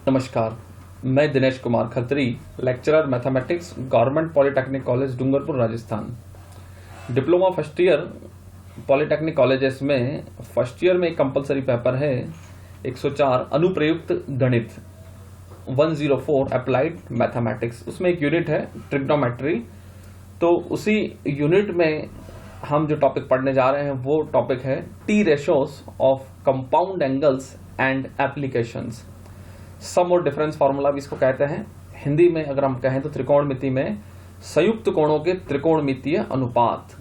नमस्कार, मैं Dinesh Kumar Khatri, lecturer mathematics, government polytechnic college Dungarpur, Rajasthan. Diploma first year polytechnic colleges में first year में एक कंपलसरी पेपर है 104 अनुप्रयुक्त गणित 104 अप्लाइड मैथमेटिक्स। उसमें एक यूनिट है ट्रिग्नोमेट्री। तो उसी यूनिट में हम जो टॉपिक पढ़ने जा रहे हैं वो टॉपिक है T ratios of compound angles and applications. Sum और डिफरेंस फार्मूला भी इसको कहते हैं। हिंदी में अगर हम कहें तो त्रिकोणमिति में संयुक्त कोणों के त्रिकोणमितीय अनुपात।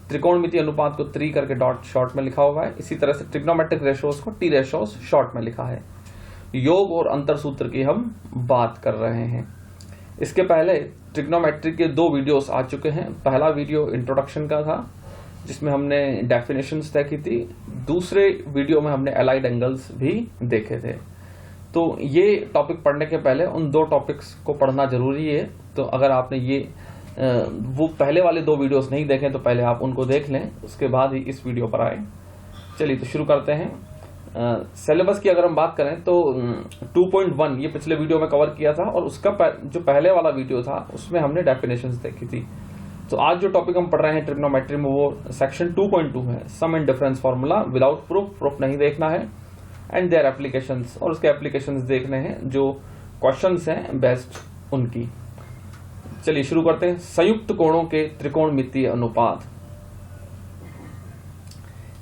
त्रिकोणमितीय अनुपात को त्रि करके डॉट शॉर्ट में लिखा हुआ है। इसी तरह से ट्रिग्नोमेट्रिक रेशोस को टी रेशोस शॉर्ट में लिखा है। योग और अंतर सूत्र की हम बात कर रहे हैं। इसके पहले ट्रिग्नोमेट्री के 2 वीडियोस आ चुके हैं। पहला वीडियो इंट्रोडक्शन का था जिसमें हमने डेफिनेशंस तय की थी। दूसरे वीडियो में हमने एलाइड एंगल्स भी देखे थे। तो ये टॉपिक पढ़ने के पहले उन 2 टॉपिक्स को पढ़ना जरूरी है। तो अगर आपने वो पहले वाले 2 वीडियोस नहीं देखे तो पहले आप उनको देख लें, उसके बाद ही इस वीडियो पर आए। चलिए तो शुरू करते हैं। सिलेबस की अगर हम बात करें तो 2.1 ये पिछले वीडियो में कवर किया था और उसका जो पहले वाला वीडियो था उसमें हमने डेफिनेशंस देखी थी। तो आज जो टॉपिक हम पढ़ रहे हैं ट्रिग्नोमेट्री में वो सेक्शन 2.2 है, sum and difference formula without proof नहीं देखना है, एंड देयर एप्लीकेशंस, और उसके एप्लीकेशंस देखने हैं जो क्वेश्चंस हैं बेस्ट उनकी। चलिए शुरू करते हैं। संयुक्त कोणों के त्रिकोणमितीय अनुपात।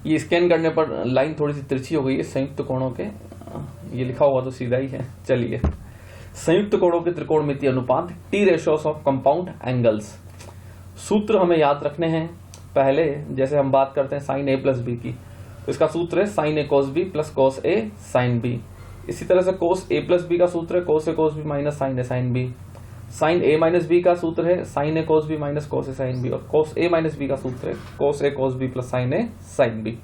ये स्कैन करने पर लाइन थोड़ी सी तिरछी हो गई है। संयुक्त कोणों के, ये लिखा हुआ तो सीधा ही है। चलिए, संयुक्त कोणों के त्रिकोणमितीय अनुपात T ratios of compound angles. सूत्र हमें याद रखने हैं। पहले जैसे हम बात करते हैं साइन ए प्लस बी की, तो इसका सूत्र है साइन ए कोस बी प्लस कोस ए साइन बी। इसी तरह से कोस ए प्लस बी का सूत्र है कोस ए कोस बी माइनस साइन ए साइन बी। साइन ए माइनस बी का सूत्र है साइन ए कोस बी माइनस कोस ए साइन बी, और कोस ए माइनस बी का सूत्र है कोस ए कोस बी प्लस साइन ए साइन बी।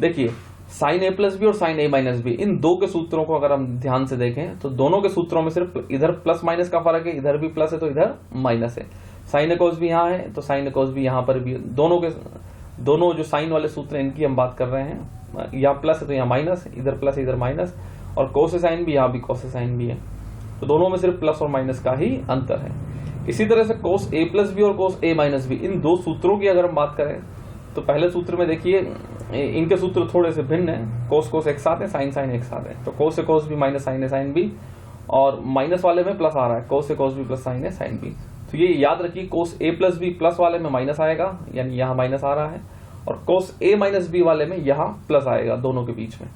देखिए, साइन ए प्लस बी और साइन ए माइनस बी, इन 2 के सूत्रों को अगर हम ध्यान से देखें तो दोनों के सूत्रों में सिर्फ इधर प्लस माइनस का फर्क है, इधर भी प्लस है तो इधर माइनस है। साइन ए कोस बी यहाँ है तो साइन ए कोस बी यहाँ पर भी। दोनों जो साइन वाले सूत्र हैं इनकी हम बात कर रहे हैं। यहाँ प्लस है तो यहाँ माइनस, इधर प्लस इधर माइनस, और कोस ए साइन भी यहाँ भी कोस ए साइन भी है। तो दोनों में सिर्फ प्लस और माइनस का ही अंतर है। इसी तरह से कोस ए प्लस बी और कोस ए माइनस बी, इन 2 सूत्रों की अगर हम बात करें तो पहले सूत्र में देखिए इनके सूत्र थोड़े से भिन्न है। कोस कोस एक साथ है, साइन साइन एक साथ है। तो कोस ए कोस बी माइनस साइन ए साइन बी, और माइनस वाले में प्लस आ रहा है कोस ए कोस बी प्लस साइन ए साइन बी। तो ये याद रखिए, कोस ए प्लस बी प्लस वाले में माइनस आएगा, यानी यहाँ माइनस आ रहा है, और कोस ए माइनस बी वाले में यहाँ प्लस आएगा दोनों के बीच में।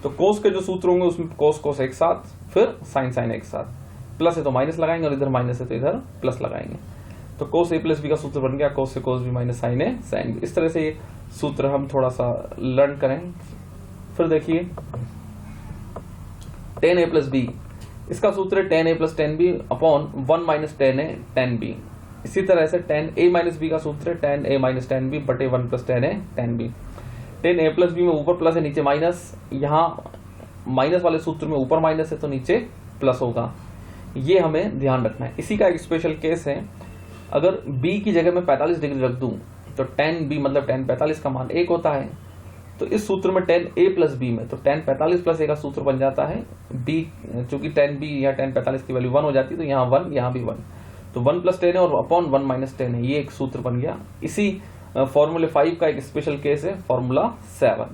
तो कोस के जो सूत्र होंगे उसमें कोस कोस एक साथ, फिर साइन साइन एक साथ। प्लस है तो माइनस लगाएंगे और इधर माइनस है तो इधर प्लस लगाएंगे। तो कोस ए प्लस बी का सूत्र बन गया कोस ए कोस बी माइनस साइन ए साइन बी। इस तरह से ये सूत्र हम थोड़ा सा लर्न करें। फिर देखिए टेन ए प्लस बी, इसका सूत्र है tan a plus tan b upon 1 minus tan a tan b. इसी तरह से टेन ए माइनस बी का सूत्र है टेन ए माइनस टेन बी बटे 1 plus ten a tan B. Ten a plus B में ऊपर प्लस है नीचे माइनस, यहाँ माइनस वाले सूत्र में ऊपर माइनस है तो नीचे प्लस होगा। ये हमें ध्यान रखना है। इसी का एक स्पेशल केस है, अगर b की जगह में 45 डिग्री रख दूं तो tan b मतलब tan 45 का मान 1 होता है। तो इस सूत्र में tan a प्लस b में तो tan 45 प्लस a का सूत्र बन जाता है b, चूंकि tan b या tan 45 की वैल्यू 1 हो जाती है तो यहाँ 1 यहाँ भी 1, तो 1 प्लस 10 है और अपॉन 1 माइनस 10 है। ये एक सूत्र बन गया। इसी फॉर्मूले 5 का एक स्पेशल केस है फॉर्मूला 7।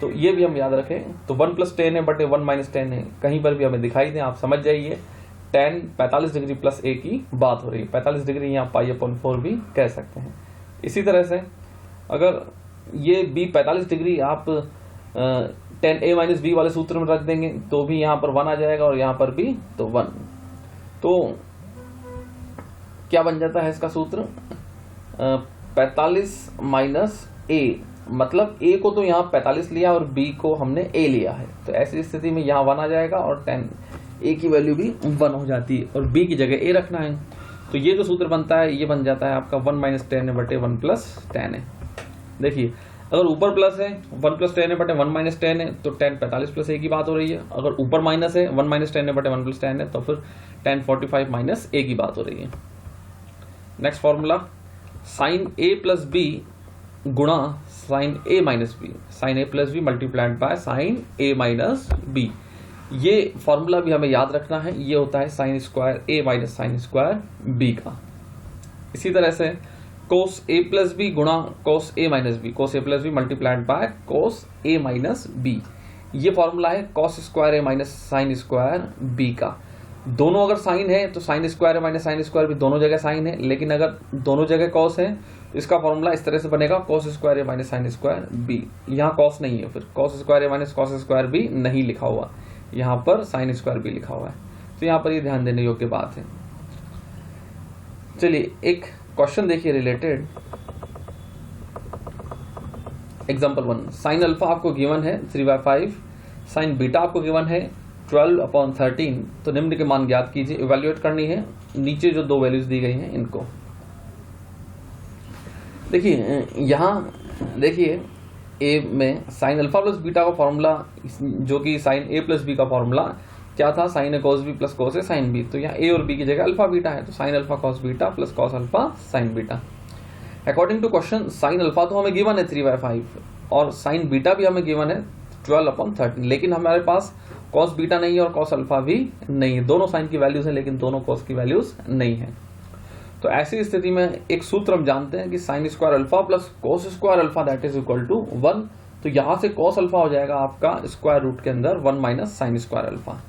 तो ये भी हम याद रखें। तो 1 प्लस 10 है बटे 1 माइनस 10 है, कहीं पर भी हमें दिखाई दे आप समझ जाइए tan 45 डिग्री प्लस a की बात हो रही है। 45 डिग्री यहाँ पाई अपॉन 4 भी कह सकते हैं। इसी तरह से अगर ये b 45 डिग्री आप tan a माइनस बी वाले सूत्र में रख देंगे तो भी यहाँ पर 1 आ जाएगा और यहाँ पर भी तो 1। तो क्या बन जाता है इसका सूत्र 45 माइनस a, मतलब a को तो यहाँ 45 लिया और b को हमने a लिया है। तो ऐसी स्थिति में यहाँ 1 आ जाएगा और tan a की वैल्यू भी 1 हो जाती है और b की जगह a रखना है। तो ये जो सूत्र बनता है ये बन जाता है आपका 1 माइनस 10 है बटे 1 प्लस 10 है। देखिए, अगर ऊपर प्लस है 1 प्लस 10 है बटे 1 माइनस 10 है तो tan 45 प्लस a की बात हो रही है। अगर ऊपर माइनस है 1 माइनस 10 है बटे 1 प्लस 10 है तो फिर tan 45 माइनस a की बात हो रही है। Next formula sine a plus b गुणा sine a minus b, sine a plus b multiplied by sine a minus b. ये फॉर्मूला भी हमें याद रखना है, ये होता है sine square a minus sine square b का। इसी तरह से कोस ए प्लस बी गुणा cos a minus b, cos a plus b multiplied by cos a minus b, ये फॉर्मूला है cos square a minus sine square b का। दोनों अगर साइन है तो sine square a minus sine square भी दोनों जगह साइन है, लेकिन अगर दोनों जगह कॉस है तो इसका फॉर्मूला इस तरह से बनेगा cos square a minus sine square B. यहाँ कॉस नहीं है, फिर cos square a minus cos square B नहीं लिखा हुआ, यहाँ पर साइन स्क्वायर बी लिखा हुआ है, तो यहाँ पर ये ध्यान देने योग्य बात है। चलिए एक क्वेश्चन देखिए रिलेटेड, एग्जाम्पल 1, साइन अल्फा आपको गिवन है 3/5, साइन बीटा आपको गिवन है 12/13, तो निम्न के मान ज्ञात कीजिए। इवेल्युएट करनी है, नीचे जो दो वैल्यूज दी गई हैं इनको देखिए। यहाँ देखिए ए में साइन अल्फा प्लस बीटा का फॉर्मूला, जो कि साइन ए प्लस बी का फॉर्मूला क्या था, sign A cos B plus cos A sine B, तो यहाँ ए और बी की जगह अल्फा बीटा है, तो sine alpha cos beta plus cos alpha sine beta. According to question sine alpha तो हमें गिवन है 3/5 और साइन बीटा भी हमें गिवन है 12/13, लेकिन हमारे पास कॉस बीटा नहीं है और कॉस अल्फा भी नहीं है। दोनों साइन की वैल्यूज हैं लेकिन दोनों कॉस की वैल्यूज नहीं है। तो ऐसी स्थिति में एक सूत्र हम जानते हैं कि sine square alpha plus cos square alpha that is equal to 1, तो यहां से कॉस अल्फा हो जाएगा आपका स्क्वायर रूट के अंदर 1 माइनस साइन स्क्वायर अल्फा।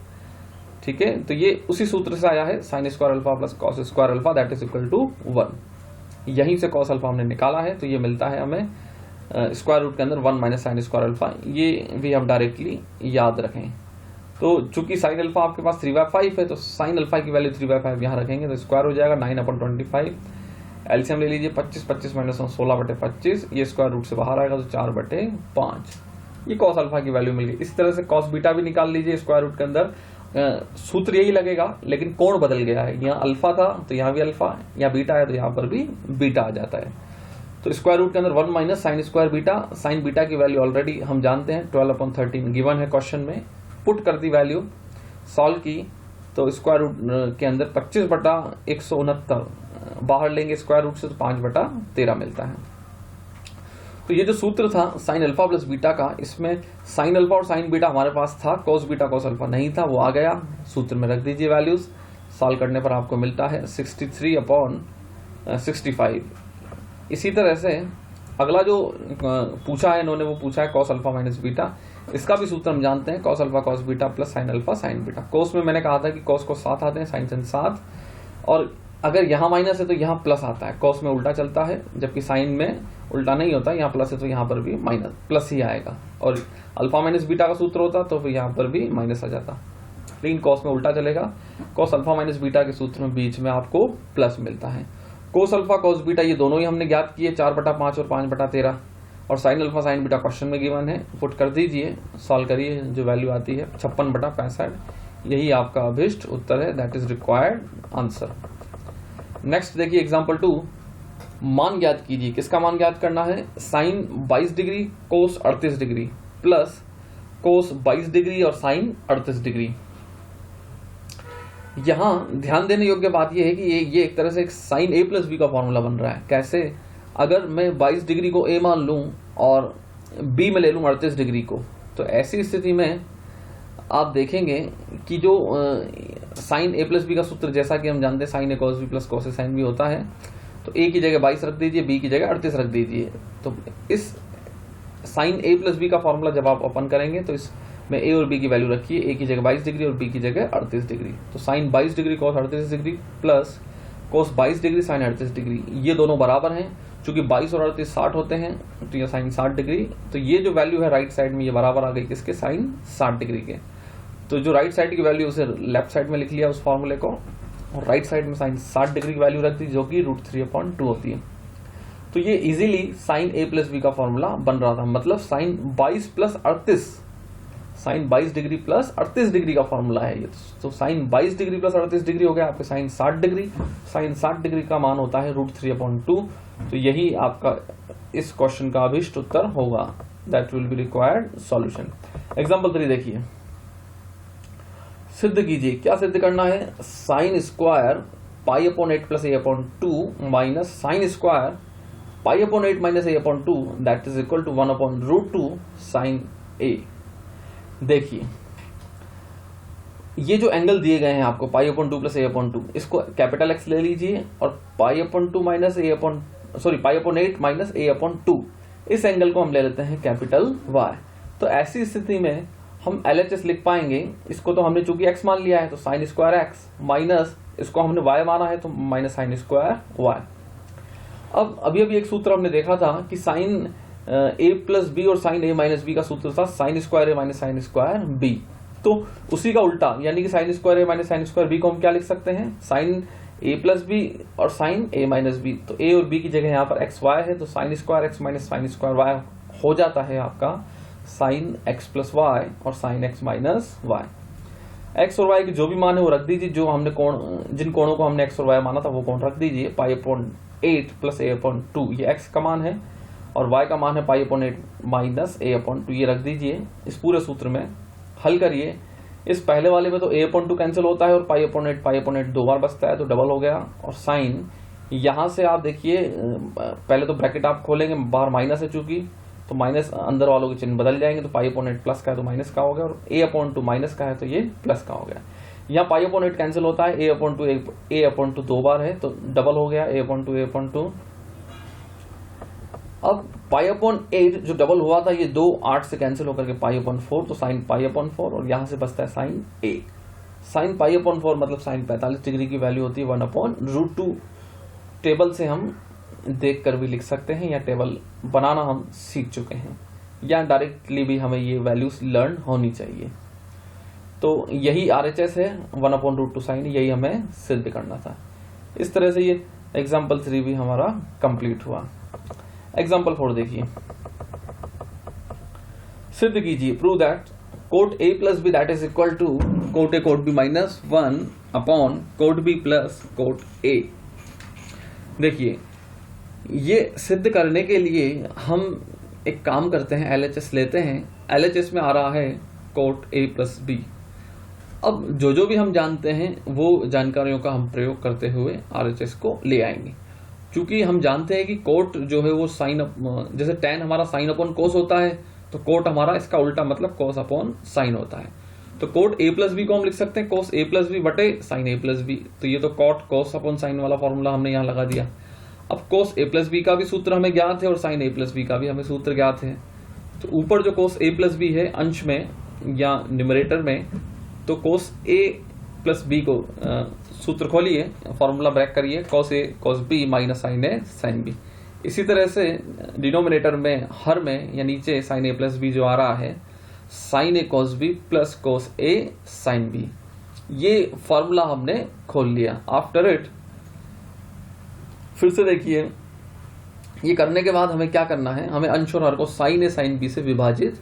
ठीक है, तो ये उसी सूत्र से आया है, sine square alpha plus cos square alpha that is equal to 1। यहीं से कॉस अल्फा हमने निकाला है, तो ये मिलता है हमें स्क्वायर रूट के अंदर 1 माइनस साइन स्क्वायर अल्फा, ये भी हम डायरेक्टली याद रखें। तो चूंकि साइन अल्फा आपके पास 3/5 है, तो साइन अल्फा की वैल्यू 3/5 यहाँ रखेंगे तो स्क्वायर हो जाएगा 9/25। एलसीएम ले लीजिए 25 माइनस 16/25, ये स्क्वायर रूट से बाहर आएगा तो 4/5, ये कॉस अल्फा की वैल्यू मिल गई। इस तरह से कॉस बीटा भी निकाल लीजिए स्क्वायर रूट के अंदर, सूत्र यही लगेगा लेकिन कोण बदल गया है, यहाँ अल्फा था तो यहाँ भी अल्फा, यहाँ बीटा है तो यहाँ पर भी बीटा आ जाता है। तो स्क्वायर रूट के अंदर 1 minus sine square beta, sign beta की वैल्यू ऑलरेडी हम जानते हैं 12/13 गिवन है क्वेश्चन में, पुट कर दी वैल्यू, सॉल्व की तो स्क्वायर रूट के अंदर 25/169 बाहर लेंगे स्क्वायर रूट से तो 5/13 मिलता है। तो ये जो सूत्र था साइन अल्फा प्लस बीटा का, इसमें साइन अल्फा और साइन बीटा हमारे पास था, कॉस बीटा कॉस अल्फा नहीं था, वो आ गया, सूत्र में रख दीजिए वैल्यूज, सॉल्व करने पर आपको मिलता है 63/65। इसी तरह से अगला जो पूछा है इन्होंने, वो पूछा है कॉस अल्फा माइनस बीटा, इसका भी सूत्र हम जानते हैं cos alpha cos beta plus sine alpha sine beta. Cos में मैंने कहा था कि कॉस को 7 आते हैं, साइन से 7, और अगर यहाँ माइनस है तो यहाँ प्लस आता है, कॉस में उल्टा चलता है जबकि साइन में उल्टा नहीं होता, यहाँ प्लस है तो यहाँ पर भी माइनस प्लस ही आएगा, और अल्फा माइनस बीटा का सूत्र होता तो फिर यहाँ पर भी माइनस आ जाता, लेकिन कॉस में उल्टा चलेगा, कॉस अल्फा माइनस बीटा के सूत्र में बीच में आपको प्लस मिलता है। कोस अल्फा कोस बीटा ये दोनों ही हमने ज्ञात किए 4/5 और 5/13, और sine alpha sine beta question में गिवन है, पुट कर दीजिए, सॉल्व करिए, जो वैल्यू आती है 56/65, यही आपका अभिष्ट उत्तर है, that is required answer. Next देखिए एग्जांपल 2, मान ज्ञात कीजिए, किसका मान ज्ञात करना है, sine 22 degree cos 38 degree plus cos 22 degree और साइन 38 डिग्री। यहां ध्यान देने योग्य बात यह है कि ये एक तरह से एक साइन ए प्लस बी का फॉर्मूला बन रहा है। कैसे, अगर मैं 22 डिग्री को ए मान लूं और बी में ले लूं 38 डिग्री को, तो ऐसी स्थिति में आप देखेंगे कि जो साइन ए प्लस बी का सूत्र जैसा कि हम जानते हैं sign A cos B plus cos A sine B होता है, तो ए की जगह 22 रख दीजिए, बी की जगह 38 रख दीजिए। तो इस साइन ए प्लस बी का फॉर्मूला जब आप ओपन करेंगे तो इसमें ए और बी की वैल्यू रखिए, ए की जगह 22 डिग्री और बी की जगह 38 डिग्री, तो sine 22 degree cos 38 degree plus cos 22 degree sine 38 degree, ये दोनों बराबर हैं। चूंकि 22 और 38 60 होते हैं तो ये साइन 60 डिग्री, तो ये जो वैल्यू है राइट साइड में ये बराबर आ गई किसके, साइन 60 डिग्री के। तो जो राइट साइड की वैल्यू उसे लेफ्ट साइड में लिख लिया उस फॉर्मूले को, और राइट साइड में साइन 60 डिग्री की वैल्यू रख दी जो कि √3/2 होती है। तो ये easily sine A plus B का फॉर्मूला बन रहा था, मतलब sine 22 plus 38, sine 22 degree plus 38 degree का फॉर्मूला है ये। तो साइन 22 डिग्री प्लस 38 डिग्री हो गया आपके साइन 60 डिग्री, साइन 60 डिग्री का मान होता है √3/2, तो यही आपका इस क्वेश्चन का अभिष्ट उत्तर होगा, that will be required solution. Example 3 देखिए, सिद्ध कीजिए, क्या सिद्ध करना है, sine square π/8 plus a/2 minus sine square π/8 minus a/2 that is equal to 1/√2 sine a। देखिए ये जो एंगल दिए गए हैं आपको pi upon 2 plus a upon 2, इसको कैपिटल एक्स ले लीजिए और pi upon 2 minus a upon pi upon 8 minus a upon 2, इस एंगल को हम ले लेते हैं कैपिटल वाई। तो ऐसी स्थिति में हम LHS लिख पाएंगे, इसको तो हमने चूंकि x मान लिया है तो साइन स्क्वायर एक्स माइनस इसको हमने y माना है तो माइनस साइन स्क्वायर वाई। अब अभी एक सूत्र हमने देखा था कि साइन a प्लस बी और साइन a माइनस बी का सूत्र था sine square a minus sine square B. तो उसी का उल्टा यानी कि sine square a minus sine square B को हम क्या लिख सकते हैं, साइन a प्लस बी और साइन a माइनस बी। तो a और b की जगह यहाँ पर एक्स वाई है तो sine square X minus sine square Y हो जाता है आपका साइन एक्स प्लस वाई और sine X minus Y. X और वाई के जो भी मान है वो रख दीजिए, जो हमने जिन कोणों को हमने एक्स और वाई माना था वो कोण रख दीजिए। पाई अपॉन 8 प्लस ए अपॉन 2 ये एक्स का मान है और वाई का मान है पाई अपॉन 8 माइनस ए अपॉन 2, ये रख दीजिए। इस पूरे सूत्र में हल करिए। इस पहले वाले में तो ए अपॉन 2 कैंसिल होता है और पाई अपॉन 8 दो बार बचता है तो डबल हो गया। और साइन यहाँ से आप देखिए पहले तो ब्रैकेट आप खोलेंगे, बाहर माइनस है चूंकि तो माइनस अंदर वालों के चिन्ह बदल जाएंगे, तो पाई अपॉन 8 प्लस का है तो माइनस का हो गया और ए अपॉन 2 माइनस का है तो ये प्लस का हो गया। यहाँ पाई अपॉन 8 कैंसिल होता है, ए अपॉन 2 दो बार है तो डबल हो गया ए अपॉन 2। अब पाई अपॉन 8 जो डबल हुआ था ये 2 8 से कैंसिल होकर के पाई अपॉन 4 तो साइन पाई अपॉन 4 और यहां से बचता है sine a। Sine pi upon 4 मतलब साइन 45 डिग्री की वैल्यू होती है 1/√2। टेबल से हम देख कर भी लिख सकते हैं या टेबल बनाना हम सीख चुके हैं या डायरेक्टली भी हमें ये वैल्यूज लर्न होनी चाहिए। तो यही RHS है 1/√2 साइन, यही हमें सिद्ध करना था। इस तरह से ये एग्जाम्पल 3 भी हमारा कंप्लीट हुआ। एग्जाम्पल 4 देखिए, सिद्ध कीजिए prove that cot A plus B that is equal to cot A cot B minus 1 upon cot B plus cot A। देखिए ये सिद्ध करने के लिए हम एक काम करते हैं, LHS लेते हैं। LHS में आ रहा है कोट A प्लस B। अब जो भी हम जानते हैं वो जानकारियों का हम प्रयोग करते हुए RHS को ले आएंगे। क्योंकि हम जानते हैं कि कोट जो है वो साइन, जैसे tan हमारा साइन अपॉन कोस होता है तो कोट हमारा इसका उल्टा मतलब कोस अपॉन साइन होता है। तो कोट A प्लस बी को हम लिख सकते हैं कोस A प्लस बी बटे साइन A प्लस बी। तो ये तो कॉट कोस अपॉन साइन वाला फॉर्मूला हमने यहाँ लगा दिया। अब कोस A प्लस बी का भी सूत्र हमें ज्ञात है और साइन A प्लस बी का भी हमें सूत्र ज्ञात है। तो ऊपर जो कोस A प्लस बी है अंश में या न्यूमरेटर में, तो कोस A प्लस बी को सूत्र खोलिए, फॉर्मूला ब्रेक करिए, cos A cos B minus sine A sine B। इसी तरह से डिनोमिनेटर में हर में या नीचे साइन A प्लस बी जो आ रहा है sine A cos B plus cos A sine B, ये फॉर्मूला हमने खोल लिया। आफ्टर इट फिर से देखिए, ये करने के बाद हमें क्या करना है, हमें अंश और हर को साइन A साइन B से विभाजित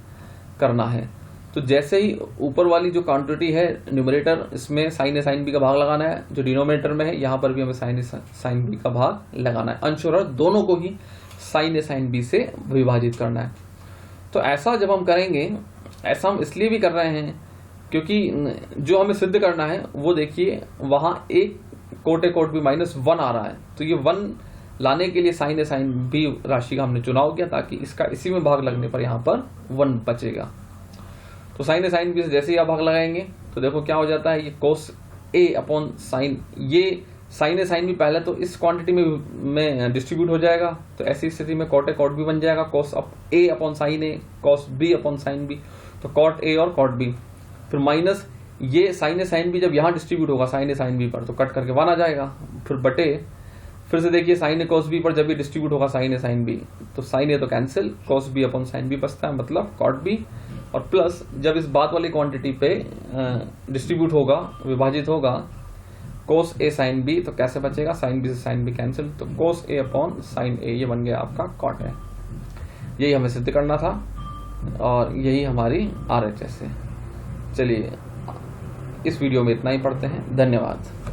करना है। तो जैसे ही ऊपर वाली जो क्वांटिटी है न्यूमरेटर, इसमें साइन A साइन B का भाग लगाना है, जो डिनोमिनेटर में है यहाँ पर भी हमें साइन A साइन B का भाग लगाना है। अंश और हर दोनों को ही साइन A साइन B से विभाजित करना है। तो ऐसा जब हम करेंगे, ऐसा हम इसलिए भी कर रहे हैं क्योंकि जो हमें सिद्ध करना है वो देखिए वहां एक cot A cot B minus 1 आ रहा है, तो ये 1 लाने के लिए साइन A साइन B राशि का हमने चुनाव किया ताकि इसका इसी में भाग लगने पर यहाँ पर 1 बचेगा। तो साइन A साइन B से जैसे ही आप भाग लगाएंगे तो देखो क्या हो जाता है, ये कोस A अपॉन साइन, ये साइन A साइन B पहले तो इस क्वांटिटी में डिस्ट्रीब्यूट हो जाएगा। तो ऐसी स्थिति में कोट A कोट B बन जाएगा कोस A upon sine A cos B upon sine B, तो कोट A और कोट B। फिर माइनस ये साइन A साइन B जब यहाँ डिस्ट्रीब्यूट होगा साइन A साइन B पर तो कट करके 1 आ जाएगा। फिर बटे फिर से देखिए साइन A कोस B पर जब भी डिस्ट्रीब्यूट होगा साइन A साइन B तो साइन A तो कैंसिल, कोस B अपॉन साइन B बचता है मतलब कोट B। और प्लस जब इस बात वाली क्वांटिटी पे डिस्ट्रीब्यूट होगा, विभाजित होगा कोस A साइन B, तो कैसे बचेगा, साइन B से साइन B कैंसिल, तो कोस A अपॉन साइन A, ये बन गया आपका कॉट है। यही हमें सिद्ध करना था और यही हमारी RHS है। चलिए इस वीडियो में इतना ही पढ़ते हैं। धन्यवाद।